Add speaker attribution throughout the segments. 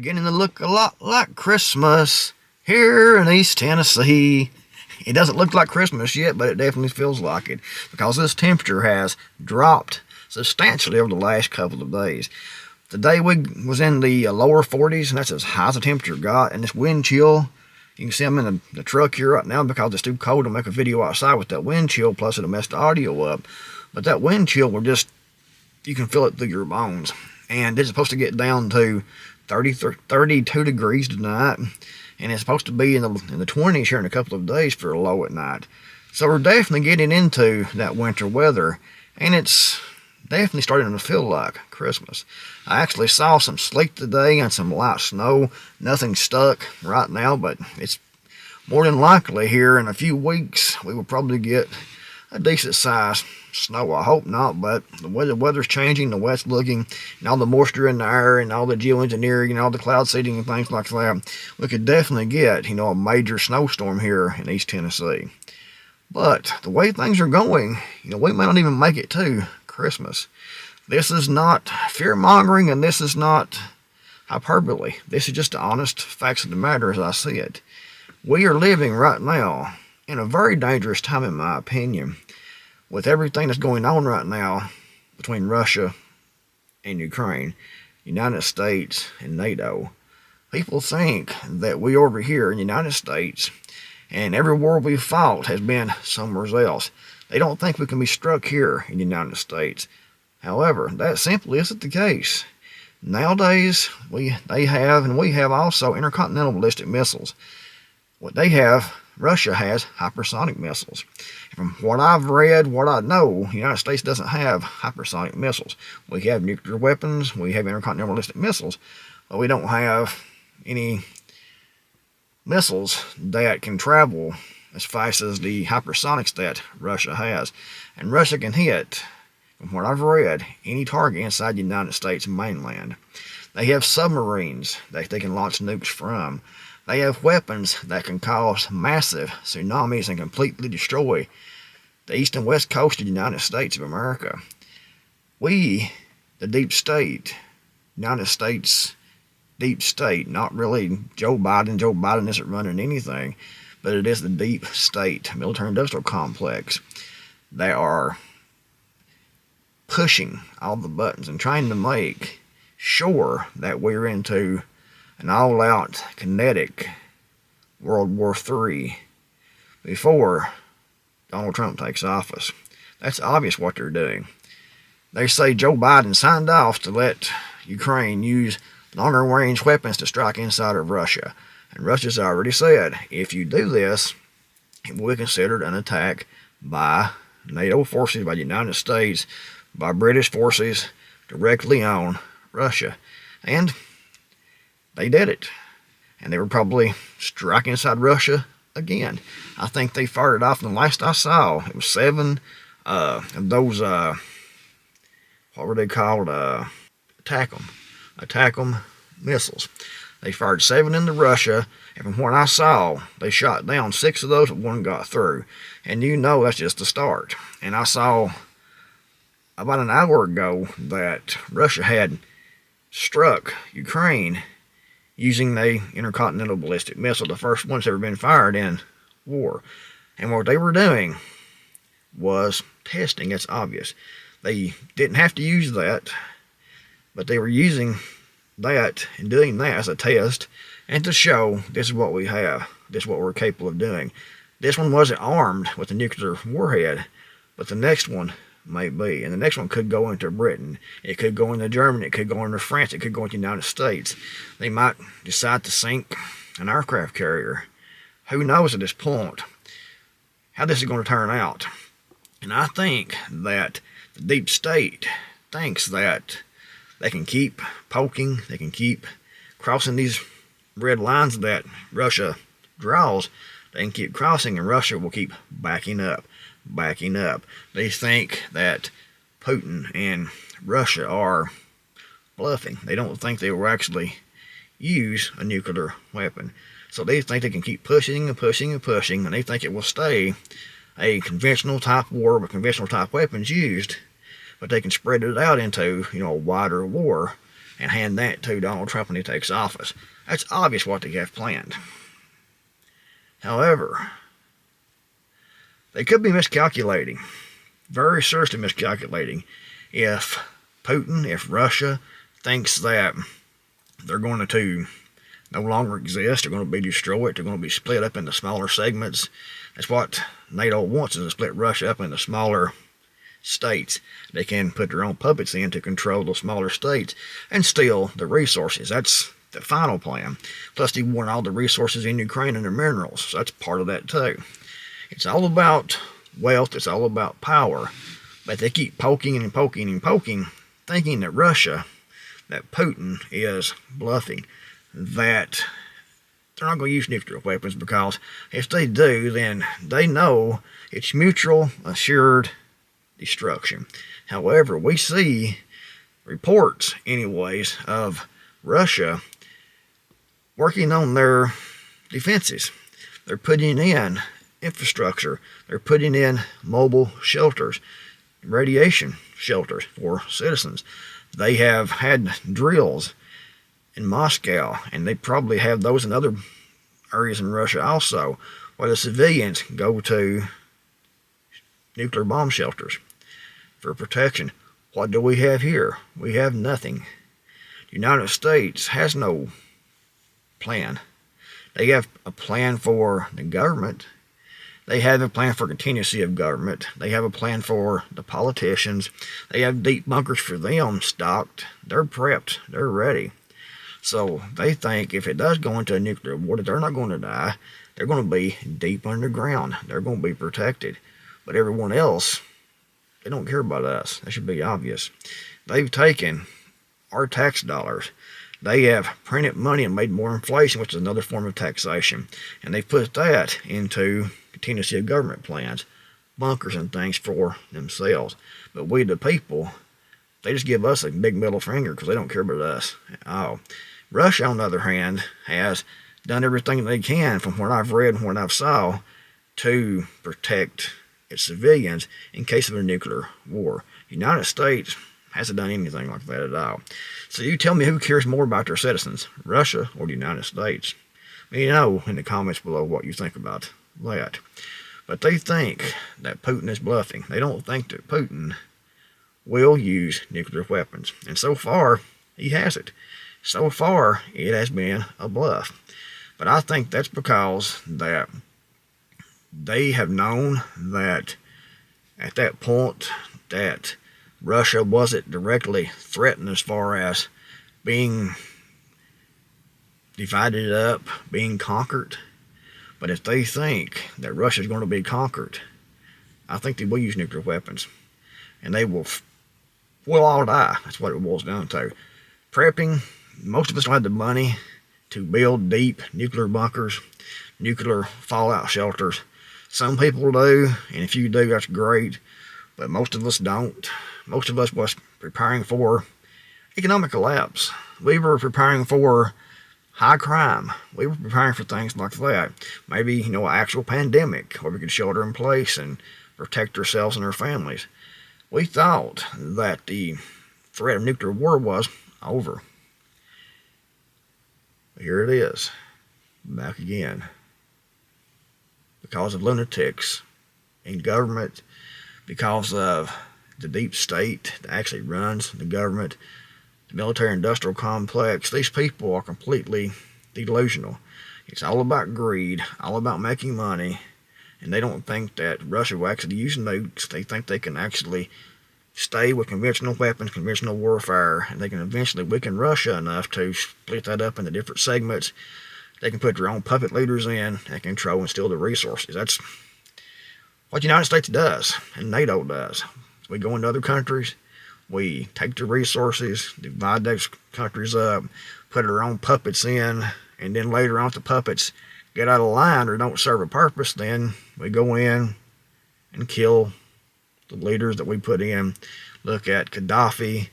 Speaker 1: beginning to look a lot like Christmas here in East Tennessee. It doesn't look like Christmas yet, but it definitely feels like it because this temperature has dropped substantially over the last couple of days. Today we was in the lower 40s, and that's as high as the temperature got. And this wind chill, you can see I'm in the truck here right now because it's too cold to make a video outside with that wind chill, plus it'll mess the audio up. But that wind chill will just, you can feel it through your bones. And it's supposed to get down to 32 degrees tonight, and it's supposed to be in the 20s here in a couple of days for a low at night. So we're definitely getting into that winter weather, and it's definitely starting to feel like Christmas. I actually saw some sleet today and some light snow. Nothing stuck right now, but it's more than likely here in a few weeks we will probably get a decent size snow. I hope not, but the weather's changing, the wet's looking, and all the moisture in the air and all the geoengineering and all the cloud seeding and things like that, we could definitely get, a major snowstorm here in East Tennessee. But the way things are going, we may not even make it to Christmas. This is not fear-mongering, and this is not hyperbole. This is just the honest facts of the matter as I see it. We are living right now in a very dangerous time, in my opinion, with everything that's going on right now between Russia and Ukraine, United States and NATO. People think that we over here in the United States, and every war we fought has been somewhere else. They don't think we can be struck here in the United States. However, that simply isn't the case. Nowadays, they have, and we have also, intercontinental ballistic missiles. What they have, Russia has hypersonic missiles. From what I've read, what I know, the United States doesn't have hypersonic missiles. We have nuclear weapons, we have intercontinental ballistic missiles, but we don't have any missiles that can travel as fast as the hypersonics that Russia has. And Russia can hit, from what I've read, any target inside the United States mainland. They have submarines that they can launch nukes from. They have weapons that can cause massive tsunamis and completely destroy the east and west coast of the United States of America. We, the deep state, United States deep state, not really Joe Biden. Joe Biden isn't running anything, but it is the deep state military-industrial complex. They are pushing all the buttons and trying to make sure that we're into an all-out kinetic World War III before Donald Trump takes office. That's obvious what they're doing. They say Joe Biden signed off to let Ukraine use longer-range weapons to strike inside of Russia. And Russia's already said, if you do this, it will be considered an attack by NATO forces, by the United States, by British forces, directly on Russia. And they did it. And they were probably striking inside Russia again. I think they fired it off, and the last I saw, it was 7 of those, what were they called? Attack-em missiles. They fired 7 into Russia, and from what I saw, they shot down 6 of those, but 1 got through. And that's just the start. And I saw about an hour ago that Russia had struck Ukraine using the intercontinental ballistic missile, the first one's ever been fired in war. And what they were doing was testing. It's obvious. They didn't have to use that, but they were using that and doing that as a test and to show this is what we have, this is what we're capable of doing. This one wasn't armed with a nuclear warhead, but the next one may be, and the next one could go into Britain, it could go into Germany, it could go into France, it could go into the United States. They might decide to sink an aircraft carrier. Who knows at this point how this is going to turn out? And I think that the deep state thinks that they can keep poking, they can keep crossing these red lines that Russia draws. They can keep crossing, and Russia will keep backing up. They think that Putin and Russia are bluffing. They don't think they will actually use a nuclear weapon. So they think they can keep pushing and pushing and pushing, and they think it will stay a conventional type war with conventional type weapons used, but they can spread it out into, a wider war and hand that to Donald Trump when he takes office. That's obvious what they have planned. However, they could be miscalculating, very seriously miscalculating, if Russia thinks that they're going to no longer exist, they're going to be destroyed, they're going to be split up into smaller segments. That's what NATO wants, is to split Russia up into smaller states. They can put their own puppets in to control the smaller states and steal the resources. That's the final plan. Plus, they want all the resources in Ukraine and their minerals. So that's part of that too. It's all about wealth. It's all about power. But they keep poking and poking and poking, thinking that Putin is bluffing, that they're not going to use nuclear weapons, because if they do, then they know it's mutual assured destruction. However, we see reports, anyways, of Russia working on their defenses. They're putting in infrastructure. They're putting in mobile shelters, radiation shelters for citizens. They have had drills in Moscow, and they probably have those in other areas in Russia also, where the civilians go to nuclear bomb shelters for protection. What do we have here? We have nothing. The United States has no plan. They have a plan for the government. They have a plan for continuity of government. They have a plan for the politicians. They have deep bunkers for them stocked. They're prepped. They're ready. So they think if it does go into a nuclear war, that they're not going to die. They're going to be deep underground. They're going to be protected. But everyone else, they don't care about us. That should be obvious. They've taken our tax dollars. They have printed money and made more inflation, which is another form of taxation. And they put that into continuity of government plans, bunkers and things for themselves. But we, the people, they just give us a big middle finger because they don't care about us at all. Russia, on the other hand, has done everything they can, from what I've read and what I've saw, to protect its civilians in case of a nuclear war. The United States hasn't done anything like that at all. So you tell me, who cares more about their citizens, Russia or the United States? Let me know in the comments below what you think about that. But they think that Putin is bluffing. They don't think that Putin will use nuclear weapons. And so far, he hasn't. So far, it has been a bluff. But I think that's because that they have known that at that point that Russia wasn't directly threatened as far as being divided up, being conquered. But if they think that Russia is going to be conquered, I think they will use nuclear weapons. And they will, we'll all die. That's what it boils down to. Prepping, most of us don't have the money to build deep nuclear bunkers, nuclear fallout shelters. Some people do, and if you do, that's great. But most of us don't. Most of us was preparing for economic collapse. We were preparing for high crime. We were preparing for things like that. Maybe, an actual pandemic where we could shelter in place and protect ourselves and our families. We thought that the threat of nuclear war was over. But here it is, back again. Because of lunatics in government, because of the deep state that actually runs the government, the military-industrial complex. These people are completely delusional. It's all about greed, all about making money, and they don't think that Russia will actually use nukes. They think they can actually stay with conventional weapons, conventional warfare, and they can eventually weaken Russia enough to split that up into different segments. They can put their own puppet leaders in and control and steal the resources. That's what the United States does, and NATO does. We go into other countries, we take the resources, divide those countries up, put our own puppets in, and then later on if the puppets get out of line or don't serve a purpose, then we go in and kill the leaders that we put in. Look at Gaddafi,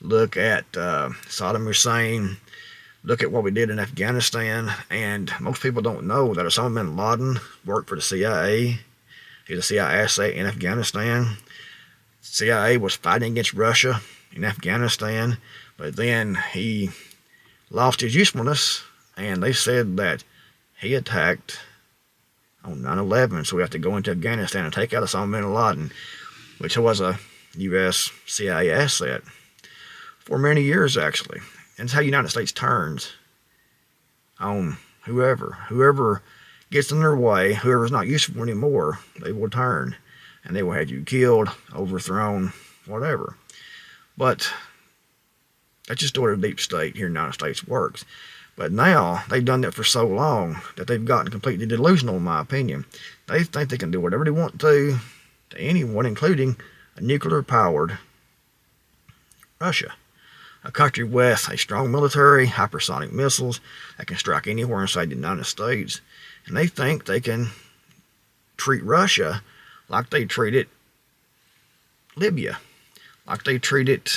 Speaker 1: look at Saddam Hussein, look at what we did in Afghanistan. And most people don't know that Osama bin Laden worked for the CIA. He's a CIA asset in Afghanistan. CIA was fighting against Russia in Afghanistan, But then he lost his usefulness, and they said that he attacked on 9/11, so we have to go into Afghanistan and take out Osama bin Laden, which was a U.S. CIA asset for many years, actually. And it's how the United States turns on whoever gets in their way, whoever's not useful anymore, they will turn, and they will have you killed, overthrown, whatever. But that's just the way the deep state here in the United States works. But now, they've done that for so long that they've gotten completely delusional, in my opinion. They think they can do whatever they want to anyone, including a nuclear-powered Russia. A country with a strong military, hypersonic missiles that can strike anywhere inside the United States. And they think they can treat Russia like they treated Libya, like they treated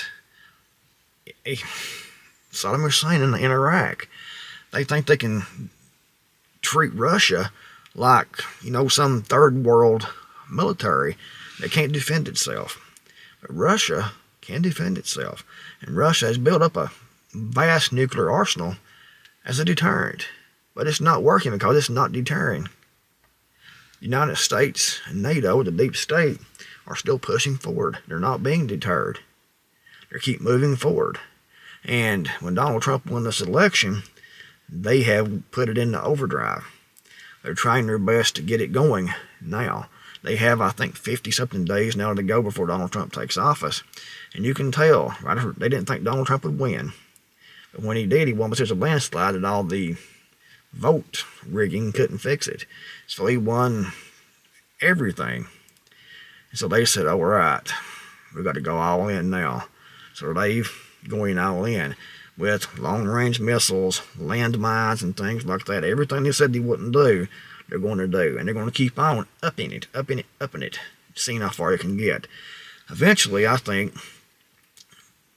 Speaker 1: Saddam Hussein in Iraq. They think they can treat Russia like, some third world military that can't defend itself. But Russia can defend itself. And Russia has built up a vast nuclear arsenal as a deterrent. But it's not working because it's not deterring. The United States and NATO, the deep state, are still pushing forward. They're not being deterred. They keep moving forward. And when Donald Trump won this election, they have put it into overdrive. They're trying their best to get it going now. They have, I think, 50-something days now to go before Donald Trump takes office. And you can tell, right, they didn't think Donald Trump would win. But when he did, he won, but there's a landslide and all the vote rigging couldn't fix it. So he won everything. And so they said, all right, we've got to go all in now. So they've going all in with long-range missiles, landmines, and things like that. Everything they said they wouldn't do, they're going to do. And they're going to keep on upping it, seeing how far they can get. Eventually, I think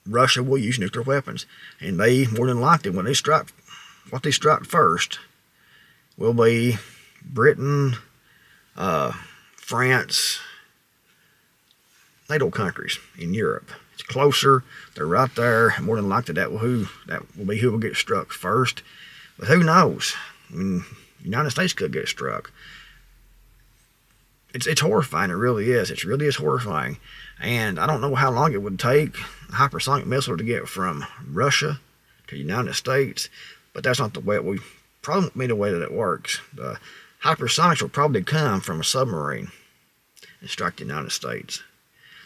Speaker 1: Russia will use nuclear weapons. And they, more than likely, when they strike, what they strike first will be Britain, France, NATO countries in Europe. It's closer. They're right there. More than likely, that will be who will get struck first. But who knows? I mean, the United States could get struck. It's horrifying. It really is. It really is horrifying. And I don't know how long it would take a hypersonic missile to get from Russia to the United States. But that's not the way it probably won't be the way that it works. The hypersonics will probably come from a submarine and strike the United States.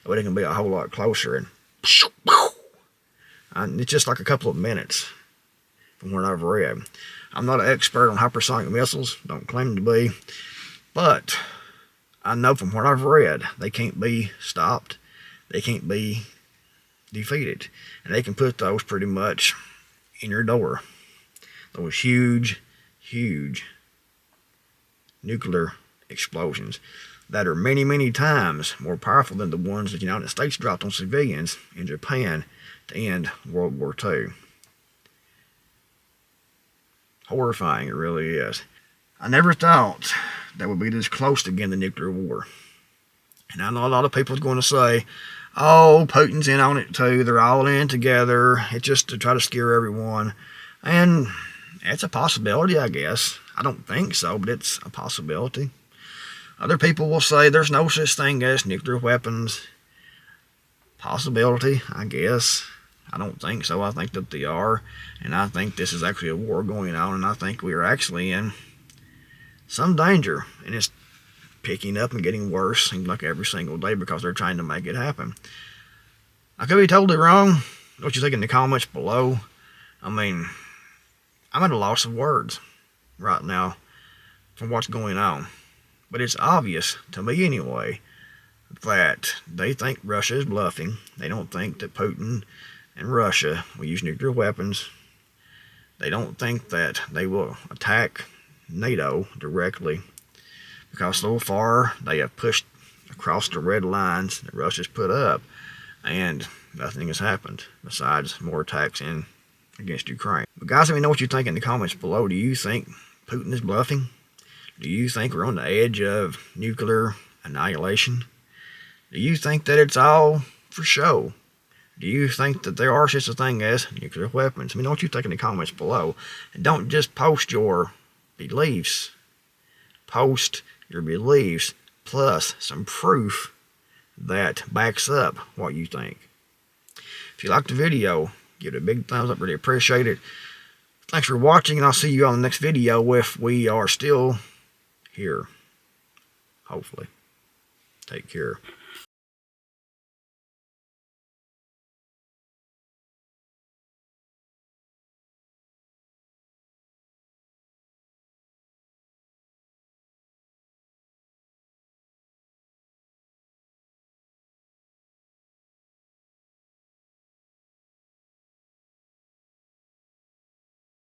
Speaker 1: That way they can be a whole lot closer, and it's just like a couple of minutes from what I've read. I'm not an expert on hypersonic missiles, don't claim to be, but I know from what I've read, they can't be stopped, they can't be defeated, and they can put those pretty much in your door. Those huge, huge nuclear explosions that are many, many times more powerful than the ones that the United States dropped on civilians in Japan to end World War II. Horrifying, it really is. I never thought that we'd be this close to getting the nuclear war. And I know a lot of people are going to say, oh, Putin's in on it too, they're all in together, it's just to try to scare everyone. And it's a possibility, I guess. I don't think so, but it's a possibility. Other people will say there's no such thing as nuclear weapons. Possibility, I guess. I don't think so. I think that they are. And I think this is actually a war going on. And I think we are actually in some danger. And it's picking up and getting worse, seems like every single day, because they're trying to make it happen. I could be totally wrong. What you think in the comments below? I mean, I'm at a loss of words right now from what's going on. But it's obvious, to me anyway, that they think Russia is bluffing. They don't think that Putin and Russia will use nuclear weapons. They don't think that they will attack NATO directly, because so far they have pushed across the red lines that Russia's put up, and nothing has happened besides more attacks against Ukraine. But guys, let me know what you think in the comments below. Do you think Putin is bluffing? Do you think we're on the edge of nuclear annihilation? Do you think that it's all for show? Do you think that there are such a thing as nuclear weapons? Let me know what you think in the comments below. And don't just post your beliefs. Post your beliefs plus some proof that backs up what you think. If you liked the video, give it a big thumbs up. Really appreciate it. Thanks for watching, and I'll see you on the next video if we are still here. Hopefully. Take care.